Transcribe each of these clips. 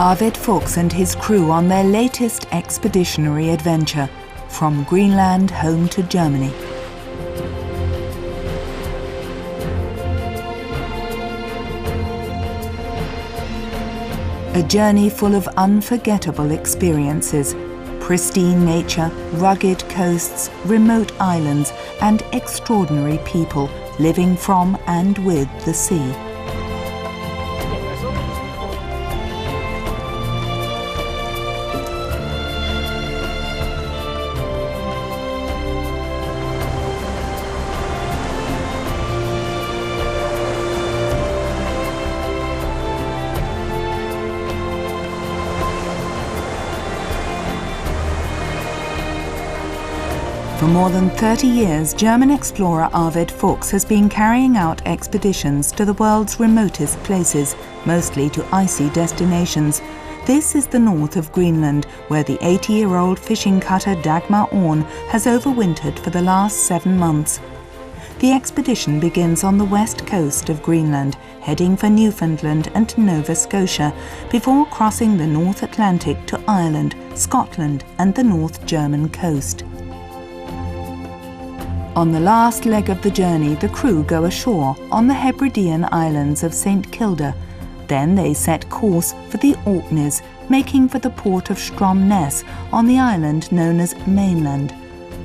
Arved Fuchs and his crew on their latest expeditionary adventure, from Greenland home to Germany. A journey full of unforgettable experiences, pristine nature, rugged coasts, remote islands, and extraordinary people living from and with the sea. For more than 30 years, German explorer Arved Fuchs has been carrying out expeditions to the world's remotest places, mostly to icy destinations. This is the north of Greenland, where the 80-year-old fishing cutter Dagmar Aaen has overwintered for the last 7 months. The expedition begins on the west coast of Greenland, heading for Newfoundland and Nova Scotia, before crossing the North Atlantic to Ireland, Scotland and the North German coast. On the last leg of the journey, the crew go ashore on the Hebridean islands of St. Kilda. Then they set course for the Orkneys, making for the port of Stromness on the island known as Mainland.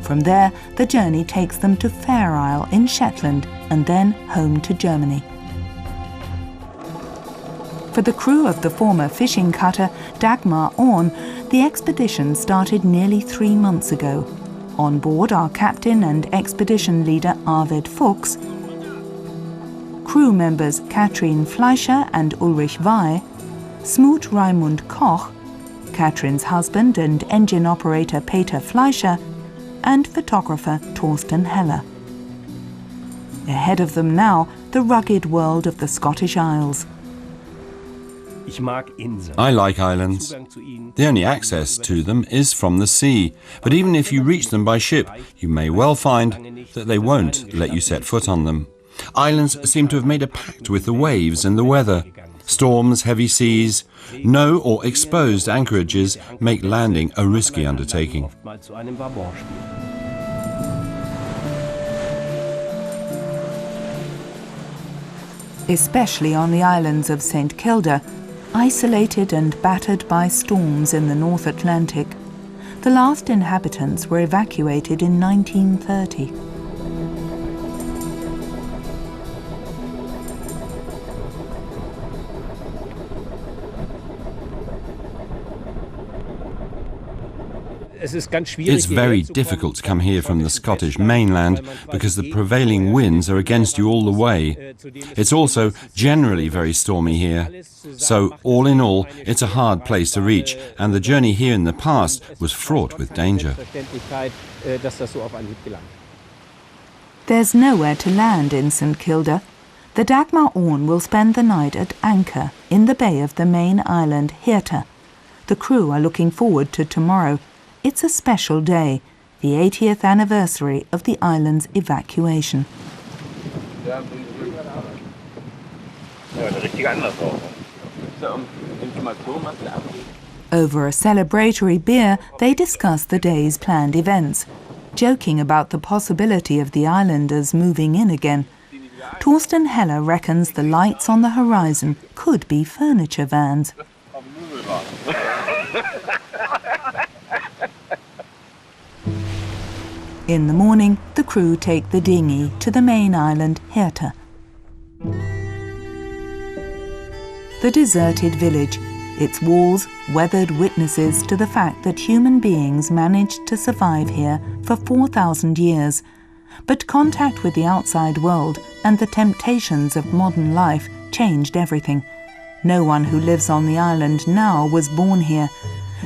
From there, the journey takes them to Fair Isle in Shetland and then home to Germany. For the crew of the former fishing cutter Dagmar Aaen, the expedition started nearly 3 months ago. On board are captain and expedition leader Arved Fuchs, crew members Katrin Fleischer and Ulrich Wey, Smoot Raimund Koch, Katrin's husband and engine operator Peter Fleischer, and photographer Thorsten Heller. Ahead of them now, the rugged world of the Scottish Isles. I like islands. The only access to them is from the sea, but even if you reach them by ship, you may well find that they won't let you set foot on them. Islands seem to have made a pact with the waves and the weather. Storms, heavy seas, no or exposed anchorages make landing a risky undertaking. Especially on the islands of St. Kilda, isolated and battered by storms in the North Atlantic. The last inhabitants were evacuated in 1930. It's very difficult to come here from the Scottish mainland because the prevailing winds are against you all the way. It's also generally very stormy here. So, all in all, it's a hard place to reach, and the journey here in the past was fraught with danger. There's nowhere to land in St. Kilda. The Dagmar Aaen will spend the night at anchor in the bay of the main island, Hirta. The crew are looking forward to tomorrow. It's a special day, the 80th anniversary of the island's evacuation. Over a celebratory beer, they discuss the day's planned events, joking about the possibility of the islanders moving in again. Thorsten Heller reckons the lights on the horizon could be furniture vans. In the morning, the crew take the dinghy to the main island, Hirta. The deserted village, its walls weathered witnesses to the fact that human beings managed to survive here for 4,000 years. But contact with the outside world and the temptations of modern life changed everything. No one who lives on the island now was born here.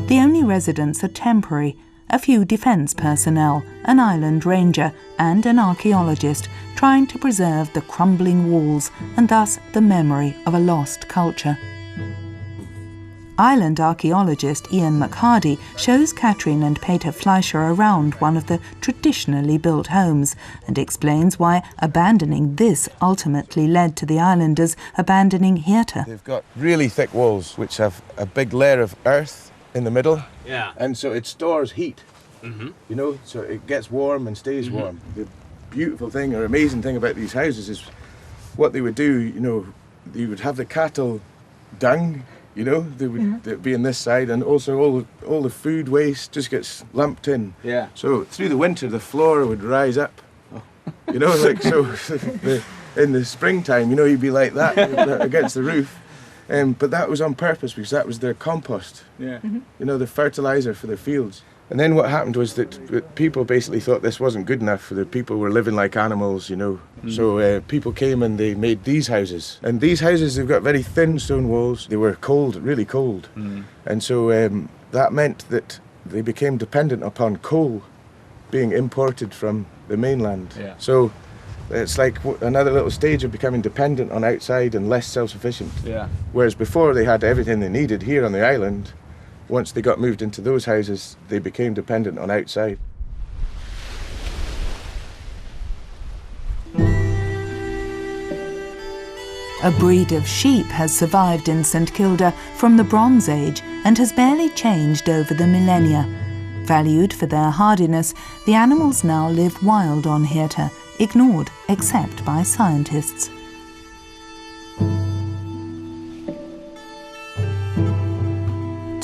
The only residents are temporary. A few defence personnel, an island ranger and an archaeologist trying to preserve the crumbling walls and thus the memory of a lost culture. Island archaeologist Ian McHardy shows Katrin and Peter Fleischer around one of the traditionally built homes and explains why abandoning this ultimately led to the islanders abandoning Hirta. They've got really thick walls which have a big layer of earth in the middle, and so it stores heat, you know, so it gets warm and stays warm. The beautiful thing or amazing thing about these houses is what they would do, you know, you would have the cattle dung, you know, they would they'd be on this side, and also all the food waste just gets lumped in. Yeah. So through the winter, the floor would rise up. You know, like so. In the springtime, you know, you'd be like that against the roof. But that was on purpose because that was their compost. Yeah. You know, the fertilizer for their fields. And then what happened was that people basically thought this wasn't good enough for the people who were living like animals, you know. So people came and they made these houses. And these houses, they've got very thin stone walls. They were cold, really cold. And so that meant that they became dependent upon coal being imported from the mainland. Yeah. So it's like another little stage of becoming dependent on outside and less self-sufficient. Yeah. Whereas before they had everything they needed here on the island. Once they got moved into those houses, they became dependent on outside. A breed of sheep has survived in St Kilda from the Bronze Age and has barely changed over the millennia. Valued for their hardiness, the animals now live wild on Hirta, ignored except by scientists.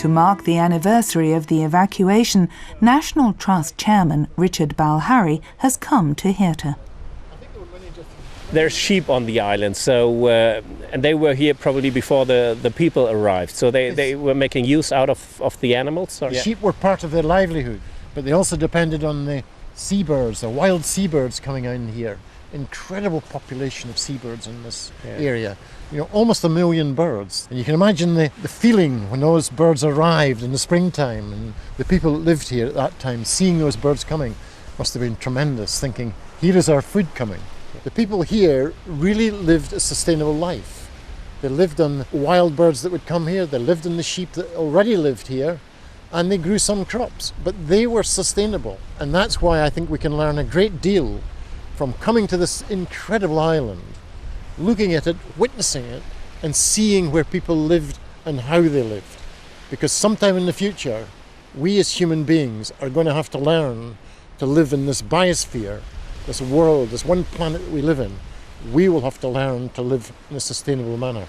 To mark the anniversary of the evacuation, National Trust Chairman Richard Balharry has come to Hirta. There's sheep on the island, so and they were here probably before the people arrived. So they were making use out of the animals. Or? Yeah. Sheep were part of their livelihood, but they also depended on the seabirds, the wild seabirds coming in here. Incredible population of seabirds in this area. You know, almost 1 million birds. And you can imagine the feeling when those birds arrived in the springtime, and the people that lived here at that time, seeing those birds coming, must have been tremendous, thinking, here is our food coming. The people here really lived a sustainable life. They lived on wild birds that would come here, they lived on the sheep that already lived here, and they grew some crops, but they were sustainable. And that's why I think we can learn a great deal from coming to this incredible island, looking at it, witnessing it, and seeing where people lived and how they lived. Because sometime in the future, we as human beings are going to have to learn to live in this biosphere, this world, this one planet that we live in. We will have to learn to live in a sustainable manner.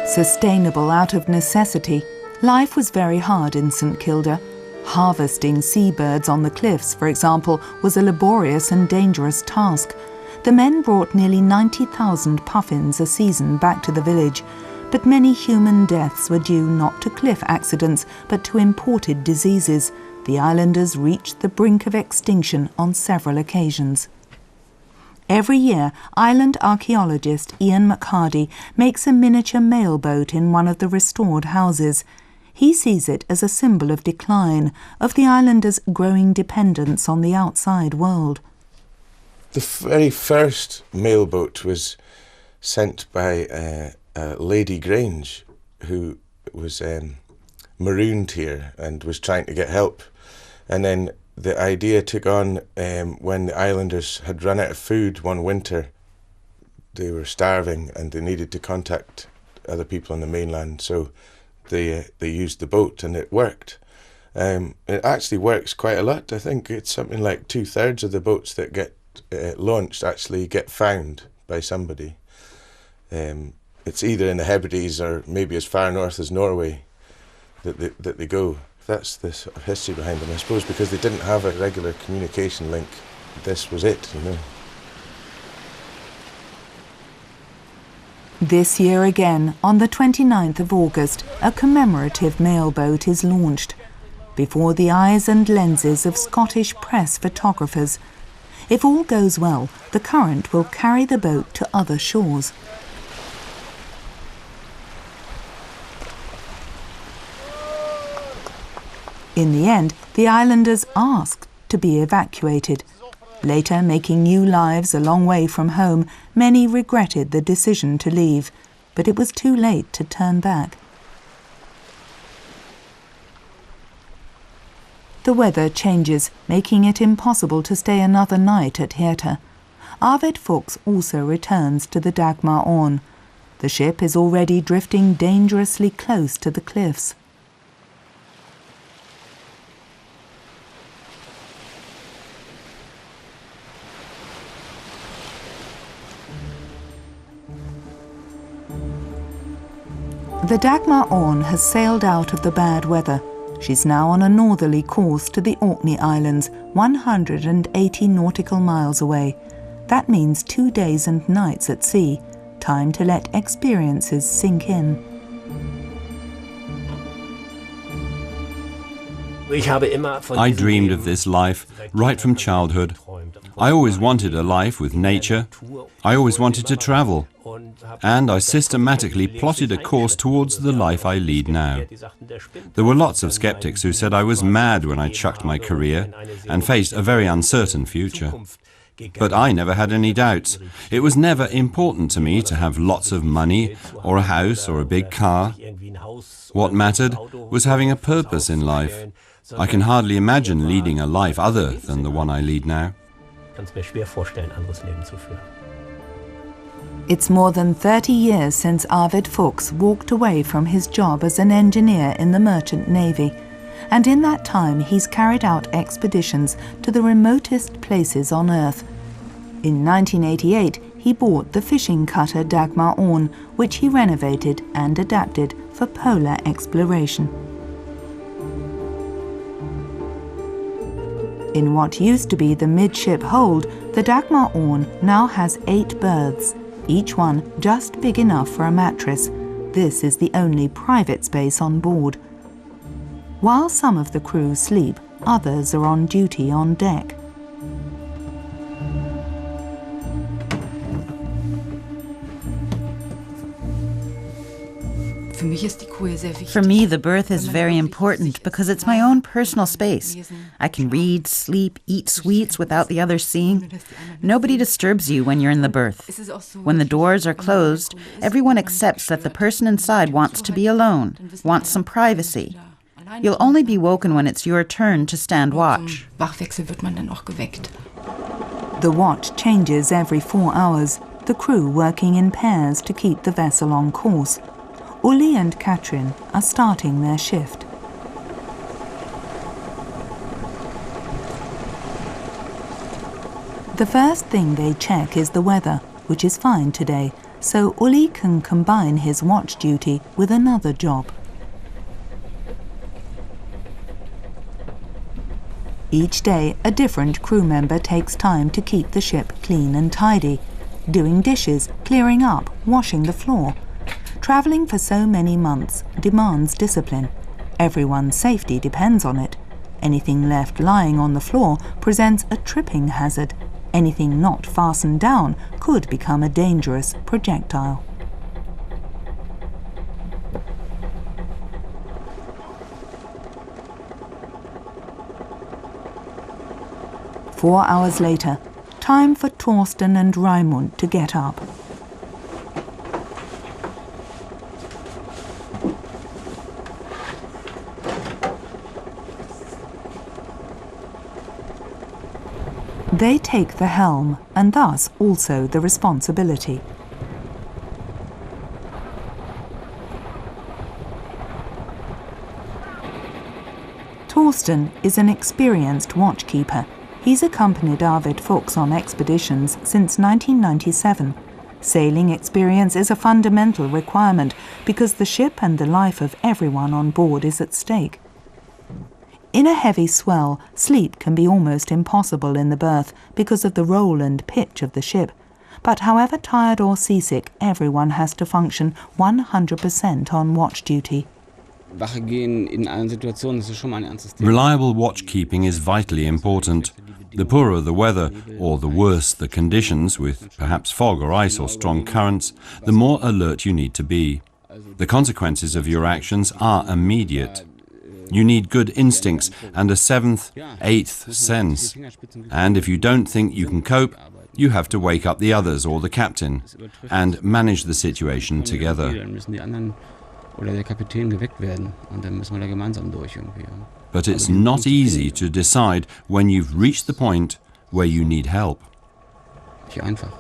Sustainable out of necessity, life was very hard in St Kilda. Harvesting seabirds on the cliffs, for example, was a laborious and dangerous task. The men brought nearly 90,000 puffins a season back to the village, but many human deaths were due not to cliff accidents, but to imported diseases. The islanders reached the brink of extinction on several occasions. Every year, island archaeologist Ian McHardy makes a miniature mailboat in one of the restored houses. He sees it as a symbol of decline, of the islanders' growing dependence on the outside world. The very first mailboat was sent by Lady Grange, who was marooned here and was trying to get help. And then the idea took on when the islanders had run out of food one winter. They were starving and they needed to contact other people on the mainland, so they used the boat, and it worked. It actually works quite a lot. I think it's something like 2/3 of the boats that get launched actually get found by somebody. It's either in the Hebrides or maybe as far north as Norway that they go. That's the sort of history behind them, I suppose, because they didn't have a regular communication link. This was it, you know. This year again, on the 29th of August, a commemorative mailboat is launched, before the eyes and lenses of Scottish press photographers. If all goes well, the current will carry the boat to other shores. In the end, the islanders asked to be evacuated. Later, making new lives a long way from home, many regretted the decision to leave, but it was too late to turn back. The weather changes, making it impossible to stay another night at Hirta. Arved Fuchs also returns to the Dagmar Aaen. The ship is already drifting dangerously close to the cliffs. The Dagmar Aaen has sailed out of the bad weather. She's now on a northerly course to the Orkney Islands, 180 nautical miles away. That means 2 days and nights at sea. Time to let experiences sink in. I dreamed of this life right from childhood. I always wanted a life with nature. I always wanted to travel. And I systematically plotted a course towards the life I lead now. There were lots of skeptics who said I was mad when I chucked my career and faced a very uncertain future. But I never had any doubts. It was never important to me to have lots of money or a house or a big car. What mattered was having a purpose in life. I can hardly imagine leading a life other than the one I lead now. It's more than 30 years since Arved Fuchs walked away from his job as an engineer in the Merchant Navy, and in that time he's carried out expeditions to the remotest places on Earth. In 1988, he bought the fishing cutter Dagmar Aaen, which he renovated and adapted for polar exploration. In what used to be the midship hold, the Dagmar Aaen now has 8 berths, each one just big enough for a mattress. This is the only private space on board. While some of the crew sleep, others are on duty on deck. For me, the berth is very important because it's my own personal space. I can read, sleep, eat sweets without the others seeing. Nobody disturbs you when you're in the berth. When the doors are closed, everyone accepts that the person inside wants to be alone, wants some privacy. You'll only be woken when it's your turn to stand watch. The watch changes every 4 hours, the crew working in pairs to keep the vessel on course. Uli and Katrin are starting their shift. The first thing they check is the weather, which is fine today, so Uli can combine his watch duty with another job. Each day, a different crew member takes time to keep the ship clean and tidy, doing dishes, clearing up, washing the floor. Travelling for so many months demands discipline. Everyone's safety depends on it. Anything left lying on the floor presents a tripping hazard. Anything not fastened down could become a dangerous projectile. Four hours later, time for Torsten and Raimund to get up. They take the helm, and thus also the responsibility. Torsten is an experienced watchkeeper. He's accompanied Arved Fuchs on expeditions since 1997. Sailing experience is a fundamental requirement because the ship and the life of everyone on board is at stake. In a heavy swell, sleep can be almost impossible in the berth because of the roll and pitch of the ship. But however tired or seasick, everyone has to function 100% on watch duty. Reliable watchkeeping is vitally important. The poorer the weather, or the worse the conditions, with perhaps fog or ice or strong currents, the more alert you need to be. The consequences of your actions are immediate. You need good instincts and a 7th, 8th sense. And if you don't think you can cope, you have to wake up the others or the captain and manage the situation together. oder der Kapitän geweckt werden und dann müssen wir da gemeinsam durch irgendwie. But it's not easy to decide when you've reached the point where you need help. Nicht einfach.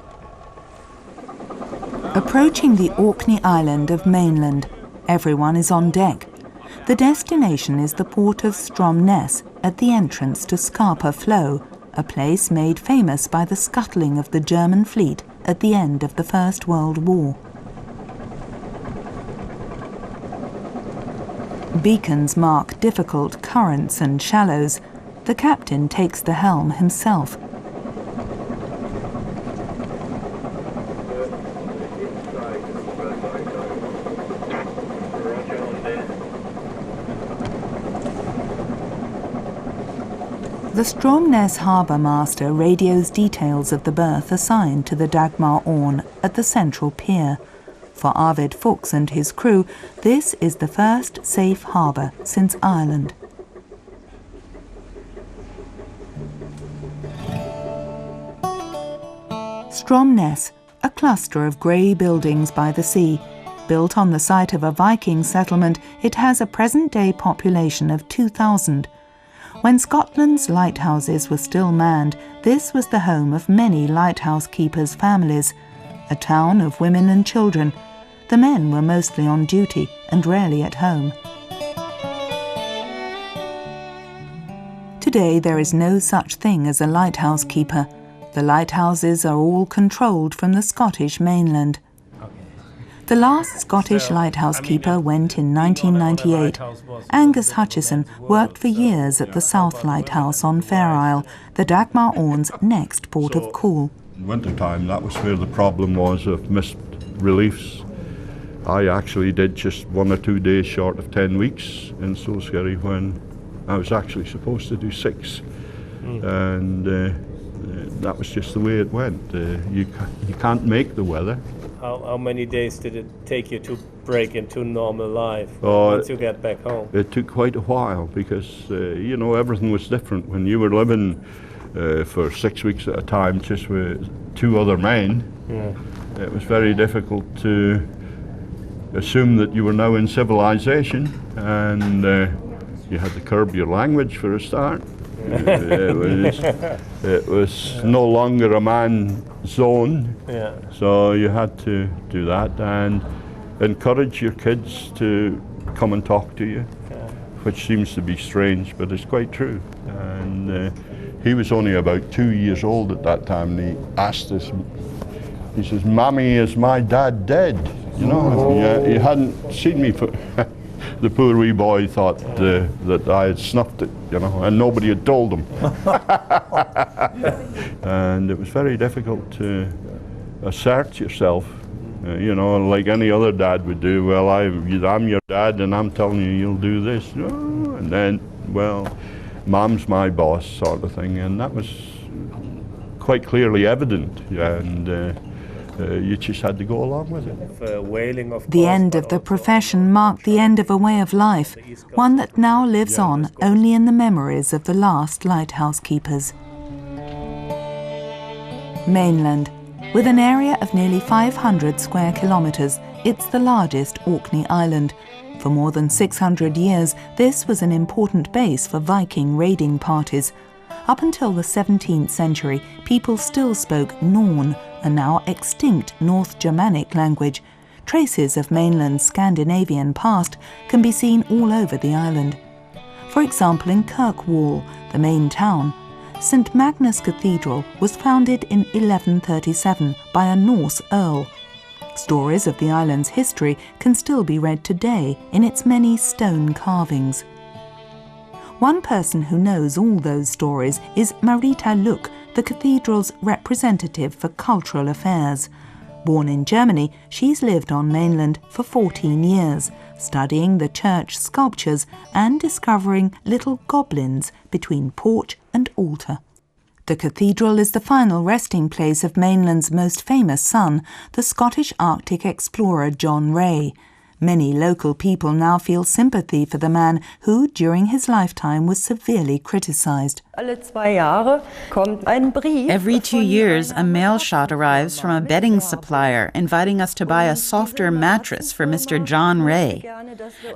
Approaching the Orkney island of mainland, everyone is on deck. The destination is the port of Stromness at the entrance to Scarpa Flow, a place made famous by the scuttling of the German fleet at the end of the First World War. Beacons mark difficult currents and shallows. The captain takes the helm himself. The Stromness harbour master radios details of the berth assigned to the Dagmar Aaen at the central pier. For Arved Fuchs and his crew, this is the first safe harbour since Ireland. Stromness, a cluster of grey buildings by the sea. Built on the site of a Viking settlement, it has a present-day population of 2,000. When Scotland's lighthouses were still manned, this was the home of many lighthouse keepers' families, a town of women and children. The men were mostly on duty and rarely at home. Today there is no such thing as a lighthouse keeper. The lighthouses are all controlled from the Scottish mainland. The last Scottish lighthouse keeper went in 1998. Angus Hutchison worked for years at the South Lighthouse on Fair Isle, the Dagmar Aaen's next port of call. In winter time, that was where the problem was of missed reliefs. I actually did just 1 or 2 days short of 10 weeks in Scotia when I was actually supposed to do 6. And that was just the way it went. You can't make the weather. How many days did it take you to break into normal life once you get back home? It took quite a while because, you know, everything was different. When you were living for 6 weeks at a time just with 2 other men, it was very difficult to assume that you were now in civilization, and you had to curb your language for a start. It was no longer a man zone, so you had to do that and encourage your kids to come and talk to you, which seems to be strange, but it's quite true. And he was only about 2 years old at that time, and he asked us, he says, "Mommy, is my dad dead?" You know, he hadn't seen me for... The poor wee boy thought that I had snuffed it, you know, and nobody had told him. And it was very difficult to assert yourself, you know, like any other dad would do. Well, I'm your dad and I'm telling you you'll do this. And then, well, Mom's my boss sort of thing. And that was quite clearly evident. And you just had to go along with it. The end of the profession marked the end of a way of life, one that now lives on only in the memories of the last lighthouse keepers. Mainland. With an area of nearly 500 square kilometres, it's the largest Orkney island. For more than 600 years, this was an important base for Viking raiding parties. Up until the 17th century, people still spoke Norn, a now extinct North Germanic language. Traces of mainland's Scandinavian past can be seen all over the island. For example, in Kirkwall, the main town, St Magnus Cathedral was founded in 1137 by a Norse earl. Stories of the island's history can still be read today in its many stone carvings. One person who knows all those stories is Marita Luck, the cathedral's representative for cultural affairs. Born in Germany, she's lived on mainland for 14 years, studying the church sculptures and discovering little goblins between porch and altar. The cathedral is the final resting place of mainland's most famous son, the Scottish Arctic explorer John Rae. Many local people now feel sympathy for the man who, during his lifetime, was severely criticised. Every 2 years, a mail shot arrives from a bedding supplier inviting us to buy a softer mattress for Mr. John Ray.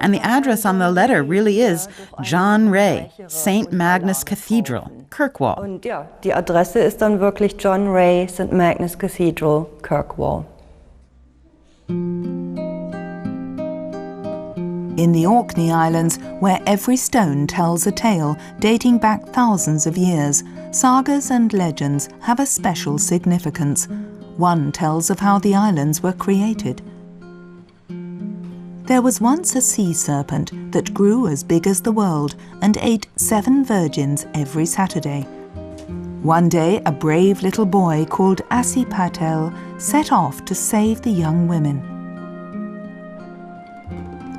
And the address on the letter really is John Ray, St. Magnus Cathedral, Kirkwall. Und ja, die Adresse ist dann wirklich John Ray, St. Magnus Cathedral, Kirkwall. In the Orkney Islands, where every stone tells a tale dating back thousands of years, sagas and legends have a special significance. One tells of how the islands were created. There was once a sea serpent that grew as big as the world and ate 7 virgins every Saturday. One day, a brave little boy called Asi Patel set off to save the young women.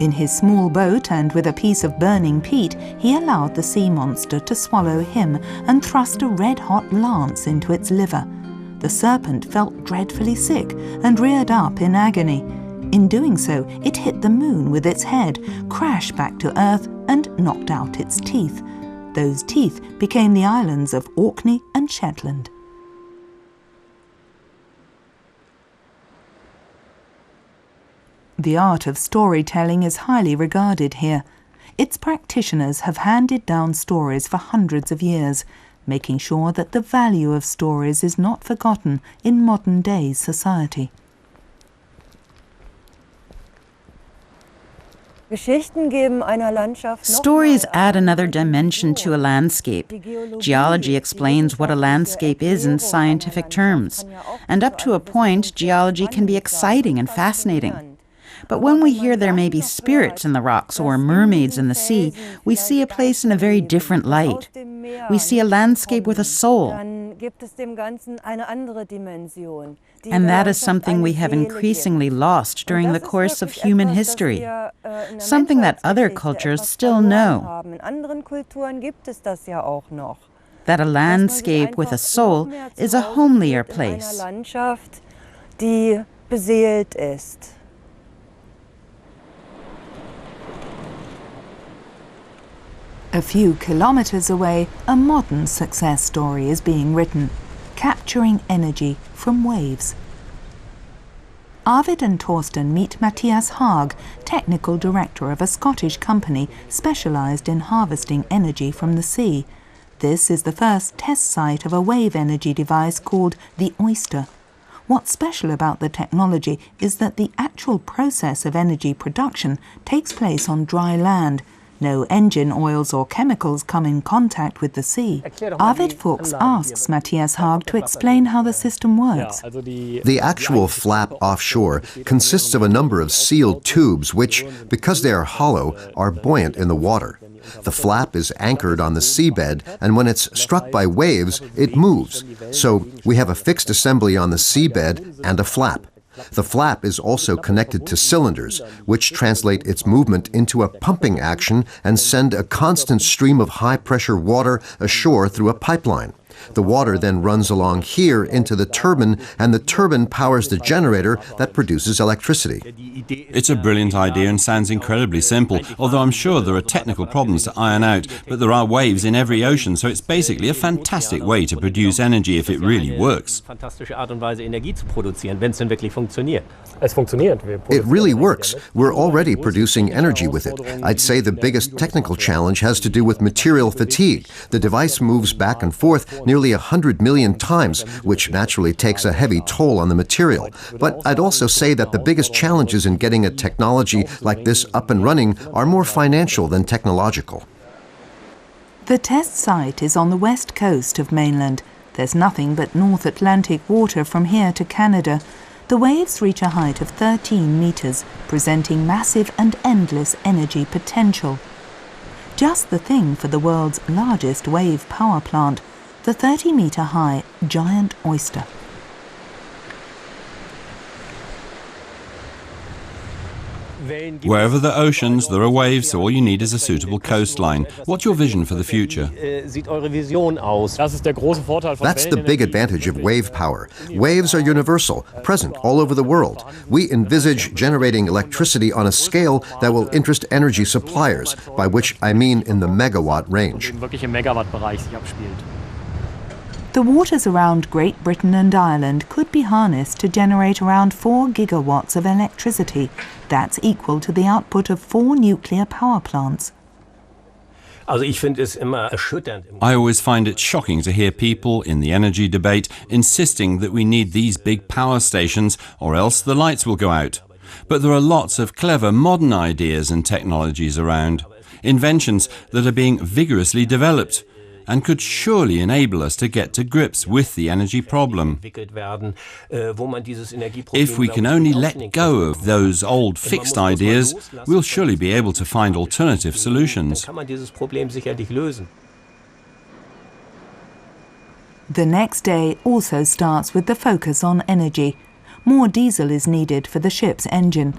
In his small boat and with a piece of burning peat, he allowed the sea monster to swallow him and thrust a red-hot lance into its liver. The serpent felt dreadfully sick and reared up in agony. In doing so, it hit the moon with its head, crashed back to earth and knocked out its teeth. Those teeth became the islands of Orkney and Shetland. The art of storytelling is highly regarded here. Its practitioners have handed down stories for hundreds of years, making sure that the value of stories is not forgotten in modern-day society. Stories add another dimension to a landscape. Geology explains what a landscape is in scientific terms. And up to a point, geology can be exciting and fascinating. But when we hear there may be spirits in the rocks or mermaids in the sea, we see a place in a very different light. We see a landscape with a soul. And that is something we have increasingly lost during the course of human history, something that other cultures still know. That a landscape with a soul is a homelier place. A few kilometres away, a modern success story is being written, capturing energy from waves. Arvid and Torsten meet Mathias Haag, technical director of a Scottish company specialised in harvesting energy from the sea. This is the first test site of a wave energy device called the Oyster. What's special about the technology is that the actual process of energy production takes place on dry land. No engine oils or chemicals come in contact with the sea. Arved Fuchs asks Mathias Haag to explain how the system works. The actual flap offshore consists of a number of sealed tubes which, because they are hollow, are buoyant in the water. The flap is anchored on the seabed, and when it's struck by waves, it moves. So we have a fixed assembly on the seabed and a flap. The flap is also connected to cylinders, which translate its movement into a pumping action and send a constant stream of high-pressure water ashore through a pipeline. The water then runs along here into the turbine, and the turbine powers the generator that produces electricity. It's a brilliant idea and sounds incredibly simple, although I'm sure there are technical problems to iron out, but there are waves in every ocean, so it's basically a fantastic way to produce energy if it really works. It really works. We're already producing energy with it. I'd say the biggest technical challenge has to do with material fatigue. The device moves back and forth nearly 100 million times, which naturally takes a heavy toll on the material. But I'd also say that the biggest challenges in getting a technology like this up and running are more financial than technological. The test site is on the west coast of mainland. There's nothing but North Atlantic water from here to Canada. The waves reach a height of 13 metres, presenting massive and endless energy potential. Just the thing for the world's largest wave power plant, the 30-metre-high giant oyster. Wherever the oceans, there are waves, so all you need is a suitable coastline. What's your vision for the future? That's the big advantage of wave power. Waves are universal, present all over the world. We envisage generating electricity on a scale that will interest energy suppliers, by which I mean in the megawatt range. The waters around Great Britain and Ireland could be harnessed to generate around 4 gigawatts of electricity. That's equal to the output of 4 nuclear power plants. I always find it shocking to hear people in the energy debate insisting that we need these big power stations or else the lights will go out. But there are lots of clever modern ideas and technologies around, inventions that are being vigorously developed and could surely enable us to get to grips with the energy problem. If we can only let go of those old fixed ideas, we'll surely be able to find alternative solutions. The next day also starts with the focus on energy. More diesel is needed for the ship's engine.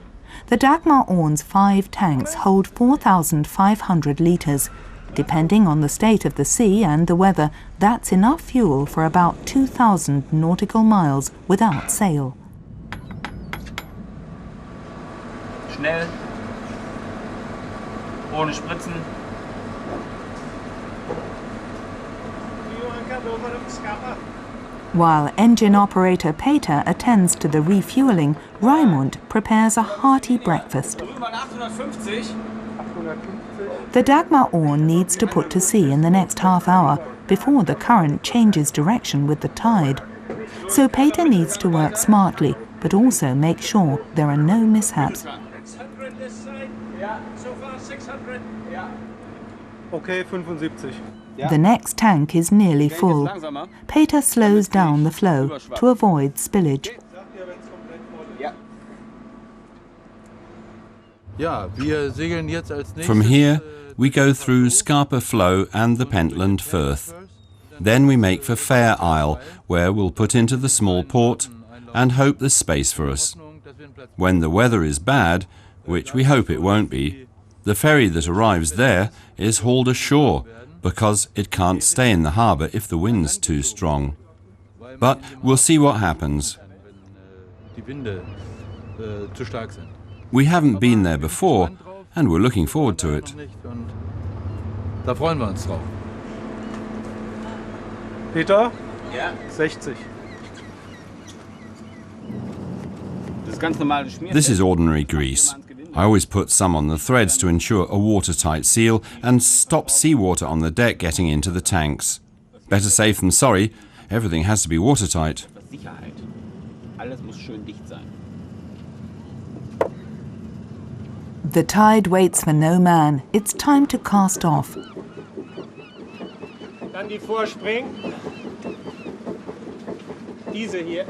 The Dagmar Aaen's 5 tanks hold 4,500 litres. Depending on the state of the sea and the weather, that's enough fuel for about 2,000 nautical miles without sail. Schnell. Ohne Spritzen. While engine operator Peter attends to the refuelling, Raimund prepares a hearty breakfast. The Dagmar Aaen needs to put to sea in the next half hour before the current changes direction with the tide. So Peter needs to work smartly, but also make sure there are no mishaps. The next tank is nearly full. Peter slows down the flow to avoid spillage. From here, we go through Scarpa Flow and the Pentland Firth. Then we make for Fair Isle, where we'll put into the small port and hope there's space for us. When the weather is bad, which we hope it won't be, the ferry that arrives there is hauled ashore because it can't stay in the harbour if the wind's too strong. But we'll see what happens. We haven't been there before, and we're looking forward to it. Peter? Ja? 60. This is ordinary grease. I always put some on the threads to ensure a watertight seal and stop seawater on the deck getting into the tanks. Better safe than sorry, everything has to be watertight. The tide waits for no man. It's time to cast off. Dann die Vorspring. Diese hier.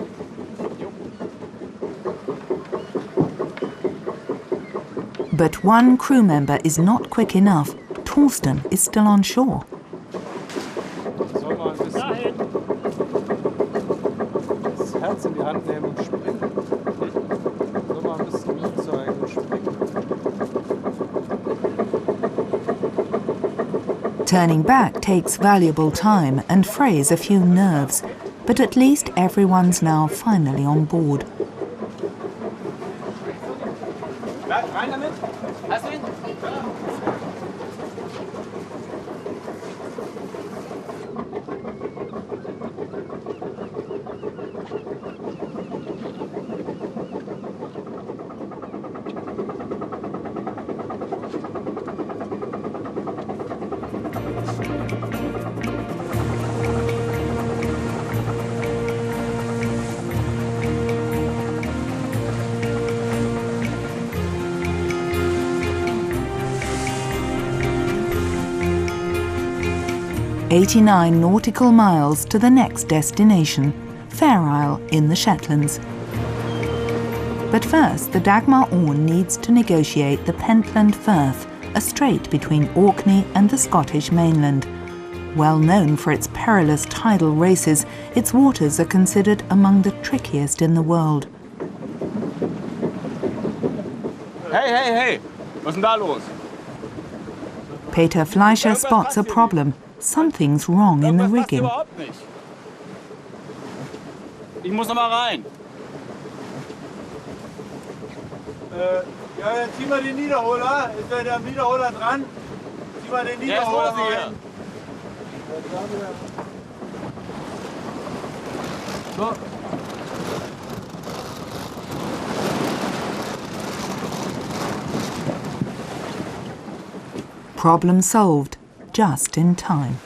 But one crew member is not quick enough. Torsten is still on shore. Soll man bis dahin das Herz in die Hand nehmen und springen. Soll man ein bisschen mitzeigen und springen. Turning back takes valuable time and frays a few nerves, but at least everyone's now finally on board. Rein damit. Hast du ihn? "89 nautical miles to the next destination, Fair Isle in the Shetlands." But first, the Dagmar Aaen needs to negotiate the Pentland Firth, a strait between Orkney and the Scottish mainland. Well known for its perilous tidal races, its waters are considered among the trickiest in the world. Hey, hey, hey! Was ist denn da los? Peter Fleischer spots a problem. Something's wrong in the rigging. Überhaupt nicht. Ich muss noch mal rein. Ja, dann zieh mal den Niederholer. Ist der Niederholer dran? Zieh mal den Niederholer rein. So. Problem solved, just in time.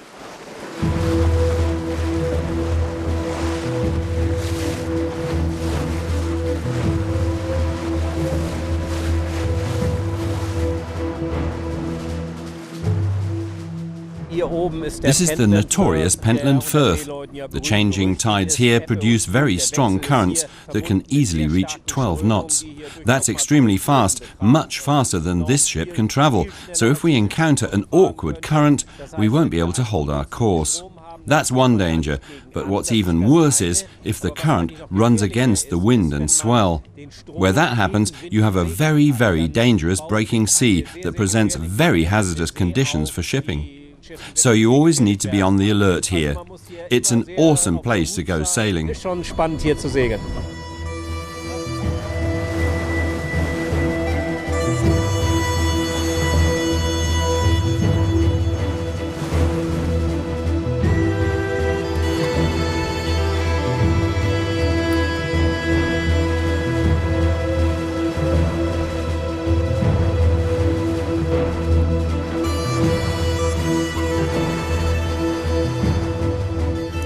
This is the notorious Pentland Firth. The changing tides here produce very strong currents that can easily reach 12 knots. That's extremely fast, much faster than this ship can travel, so if we encounter an awkward current, we won't be able to hold our course. That's one danger, but what's even worse is if the current runs against the wind and swell. Where that happens, you have a very, very dangerous breaking sea that presents very hazardous conditions for shipping. So you always need to be on the alert here. It's an awesome place to go sailing. Schon spannend hier zu segeln.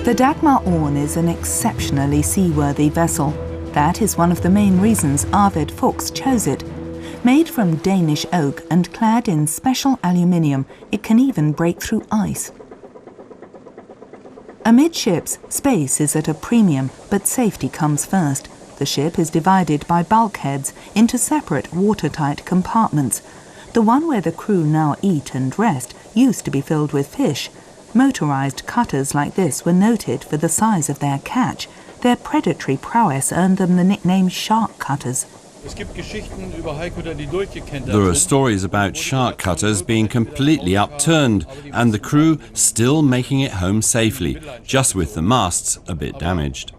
The Dagmar Aaen is an exceptionally seaworthy vessel. That is one of the main reasons Arved Fuchs chose it. Made from Danish oak and clad in special aluminium, it can even break through ice. Amidships, space is at a premium, but safety comes first. The ship is divided by bulkheads into separate watertight compartments. The one where the crew now eat and rest used to be filled with fish. Motorized cutters like this were noted for the size of their catch. Their predatory prowess earned them the nickname shark cutters. There are stories about shark cutters being completely upturned and the crew still making it home safely, just with the masts a bit damaged.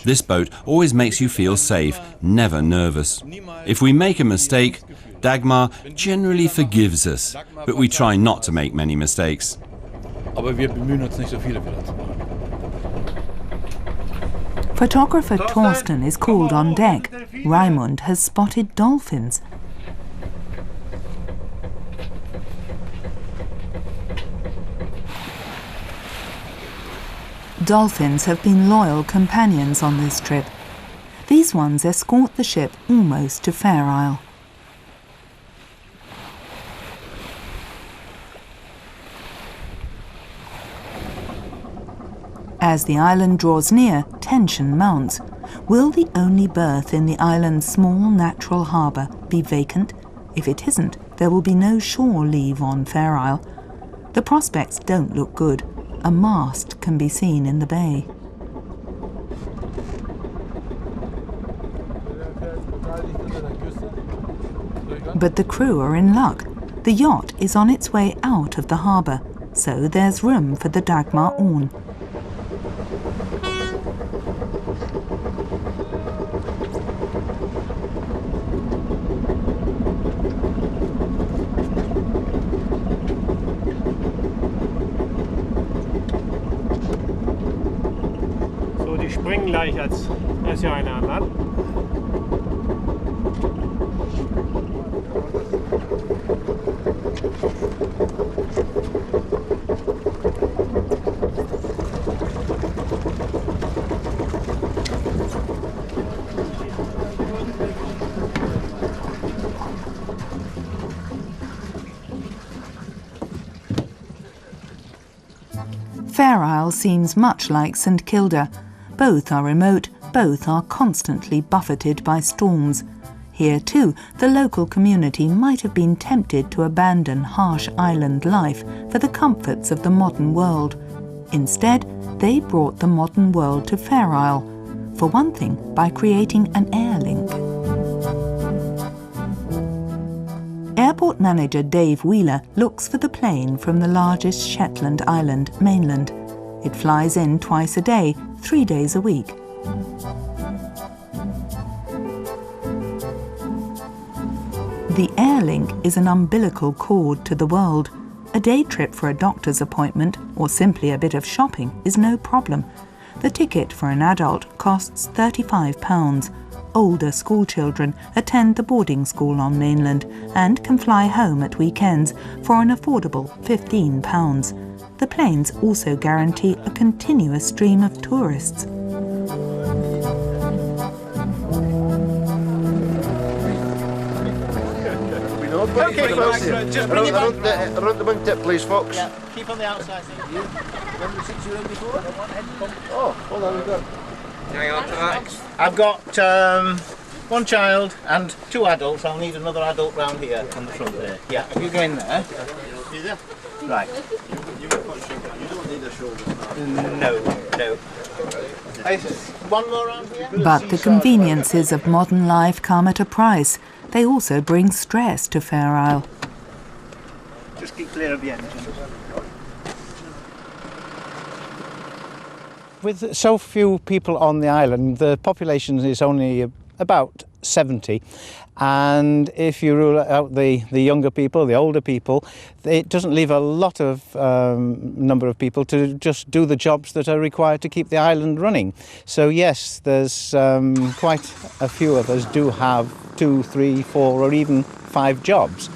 This boat always makes you feel safe, never nervous. If we make a mistake, Dagmar generally forgives us, but we try not to make many mistakes. Aber wir bemühen uns nicht so viele Fehler zu machen. Photographer Torsten is called on deck. Raimund has spotted dolphins. Dolphins have been loyal companions on this trip. These ones escort the ship almost to Fair Isle. As the island draws near, tension mounts. Will the only berth in the island's small natural harbour be vacant? If it isn't, there will be no shore leave on Fair Isle. The prospects don't look good. A mast can be seen in the bay. But the crew are in luck. The yacht is on its way out of the harbour, so there's room for the Dagmar Aaen. Die springen gleich als ja eine an Land. Fair Isle seems much like St Kilda. Both are remote, both are constantly buffeted by storms. Here too, the local community might have been tempted to abandon harsh island life for the comforts of the modern world. Instead, they brought the modern world to Fair Isle, for one thing by creating an air link. Airport manager Dave Wheeler looks for the plane from the largest Shetland island, mainland. It flies in twice a day, 3 days a week. The Airlink is an umbilical cord to the world. A day trip for a doctor's appointment or simply a bit of shopping is no problem. The ticket for an adult costs £35. Older school children attend the boarding school on mainland and can fly home at weekends for an affordable £15. The planes also guarantee a continuous stream of tourists. Okay, folks, just bring it back around the wing tip, please, folks. Yeah, keep on the outside. Remember the 6 you in before? Oh, hold on, we've got... Hang on to that. I've got one child and 2 adults. I'll need another adult round here on the front there. Yeah, if you go in there. Right. You don't need a shoulder. No. One more round here? But the conveniences of modern life come at a price. They also bring stress to Fair Isle. Just keep clear of the engine. With so few people on the island, the population is only about 70. And if you rule out the younger people, the older people, it doesn't leave a lot of number of people to just do the jobs that are required to keep the island running. So yes, there's quite a few of us do have 2, 3, 4 or even 5 jobs.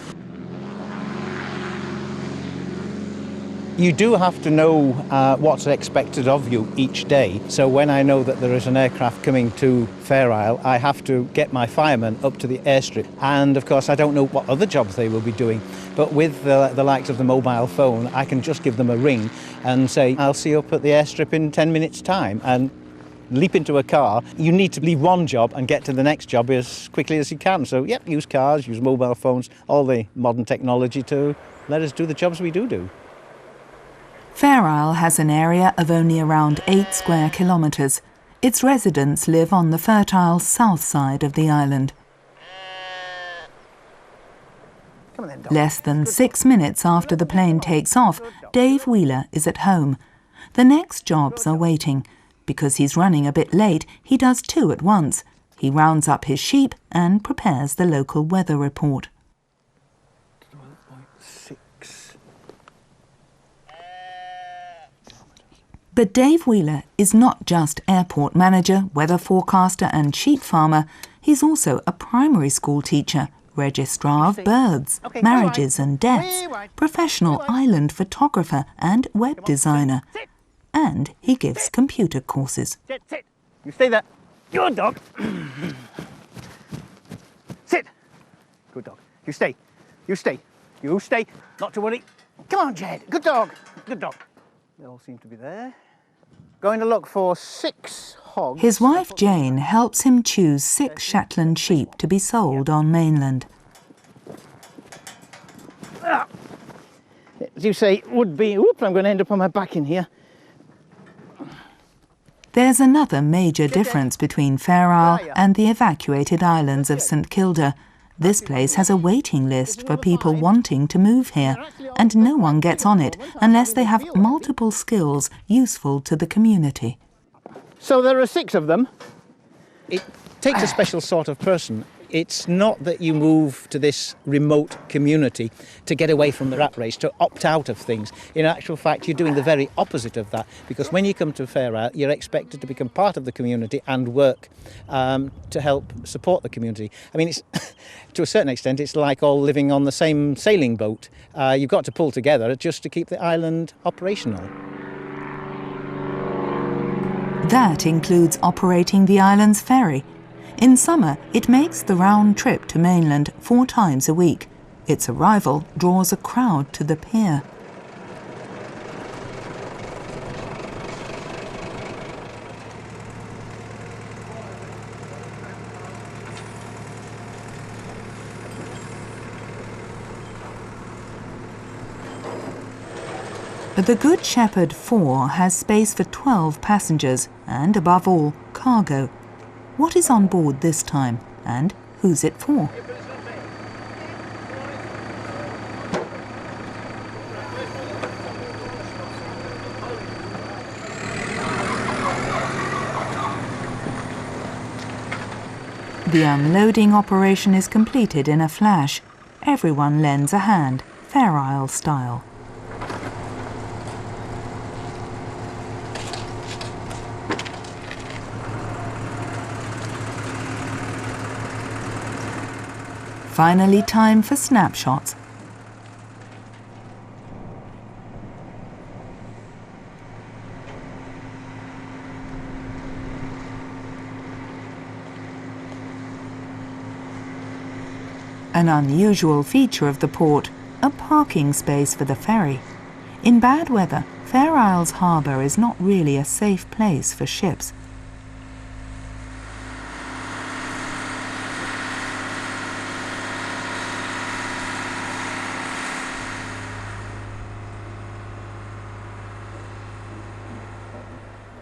You do have to know what's expected of you each day. So when I know that there is an aircraft coming to Fair Isle, I have to get my firemen up to the airstrip. And of course, I don't know what other jobs they will be doing. But with the likes of the mobile phone, I can just give them a ring and say, I'll see you up at the airstrip in 10 minutes' time. And leap into a car. You need to leave one job and get to the next job as quickly as you can. So, yep, use cars, use mobile phones, all the modern technology to let us do the jobs we do. Fair Isle has an area of only around 8 square kilometres. Its residents live on the fertile south side of the island. Less than 6 minutes after the plane takes off, Dave Wheeler is at home. The next jobs are waiting. Because he's running a bit late, he does 2 at once. He rounds up his sheep and prepares the local weather report. But Dave Wheeler is not just airport manager, weather forecaster and sheep farmer. He's also a primary school teacher, registrar of births, marriages and deaths, professional island photographer and web designer. And he gives computer courses. Sit. You stay there. Good dog. Sit. Good dog. You stay. Not to worry. Come on, Jed. Good dog. They all seem to be there. Going to look for 6 hogs. His wife Jane helps him choose 6 Shetland sheep to be sold on mainland. As you say, would be... Oop, I'm going to end up on my back in here. There's another major difference between Fair Isle and the evacuated islands of St Kilda. This place has a waiting list for people wanting to move here, and no one gets on it unless they have multiple skills useful to the community. So there are 6 of them. It takes a special sort of person. It's not that you move to this remote community to get away from the rat race, to opt out of things. In actual fact, you're doing the very opposite of that, because when you come to Fair Isle, you're expected to become part of the community and work to help support the community. I mean, it's, to a certain extent, it's like all living on the same sailing boat. You've got to pull together just to keep the island operational. That includes operating the island's ferry. In summer, it makes the round trip to mainland 4 times a week. Its arrival draws a crowd to the pier. The Good Shepherd 4 has space for 12 passengers and, above all, cargo. What is on board this time, and who's it for? The unloading operation is completed in a flash. Everyone lends a hand, Fair Isle style. Finally, time for snapshots. An unusual feature of the port, a parking space for the ferry. In bad weather, Fair Isle's harbour is not really a safe place for ships.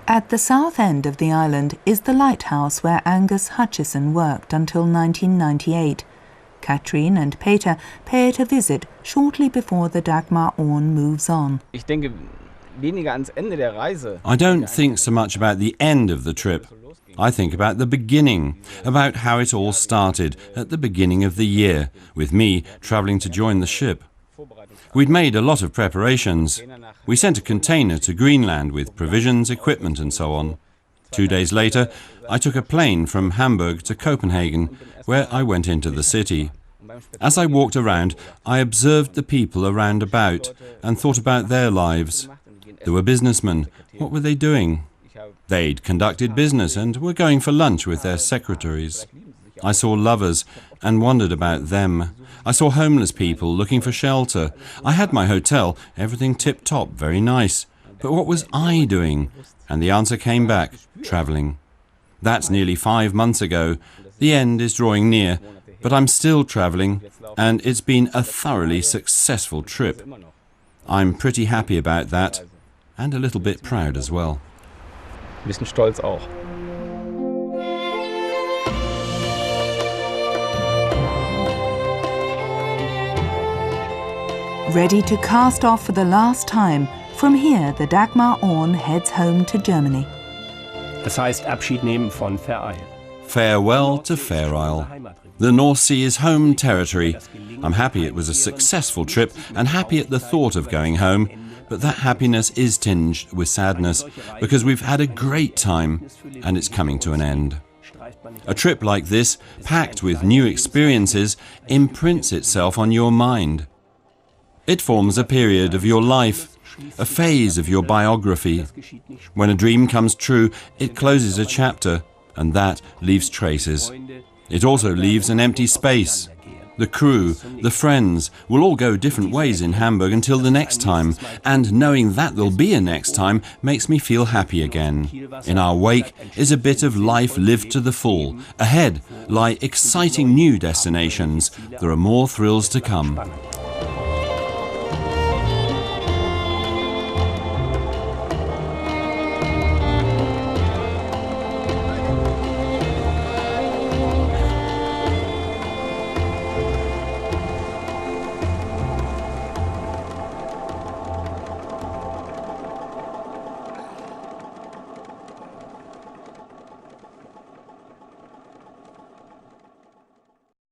At the south end of the island is the lighthouse where Angus Hutchison worked until 1998. Katrine and Peter pay it a visit shortly before the Dagmar Aaen moves on. I don't think so much about the end of the trip. I think about the beginning, about how it all started at the beginning of the year, with me travelling to join the ship. We'd made a lot of preparations. We sent a container to Greenland with provisions, equipment and so on. 2 days later, I took a plane from Hamburg to Copenhagen, where I went into the city. As I walked around, I observed the people around about and thought about their lives. There were businessmen. What were they doing? They'd conducted business and were going for lunch with their secretaries. I saw lovers and wondered about them. I saw homeless people looking for shelter. I had my hotel, everything tip-top, very nice. But what was I doing? And the answer came back, travelling. That's nearly 5 months ago. The end is drawing near, but I'm still travelling, and it's been a thoroughly successful trip. I'm pretty happy about that, and a little bit proud as well. Ein bisschen stolz auch. Ready to cast off for the last time, from here the Dagmar Aaen heads home to Germany. Das heißt Abschied nehmen von Fair Isle. Farewell to Fair Isle. The North Sea is home territory. I'm happy it was a successful trip and happy at the thought of going home, but that happiness is tinged with sadness because we've had a great time and it's coming to an end. A trip like this, packed with new experiences, imprints itself on your mind. It forms a period of your life, a phase of your biography. When a dream comes true, it closes a chapter, and that leaves traces. It also leaves an empty space. The crew, the friends, will all go different ways in Hamburg until the next time, and knowing that there'll be a next time makes me feel happy again. In our wake is a bit of life lived to the full. Ahead lie exciting new destinations. There are more thrills to come.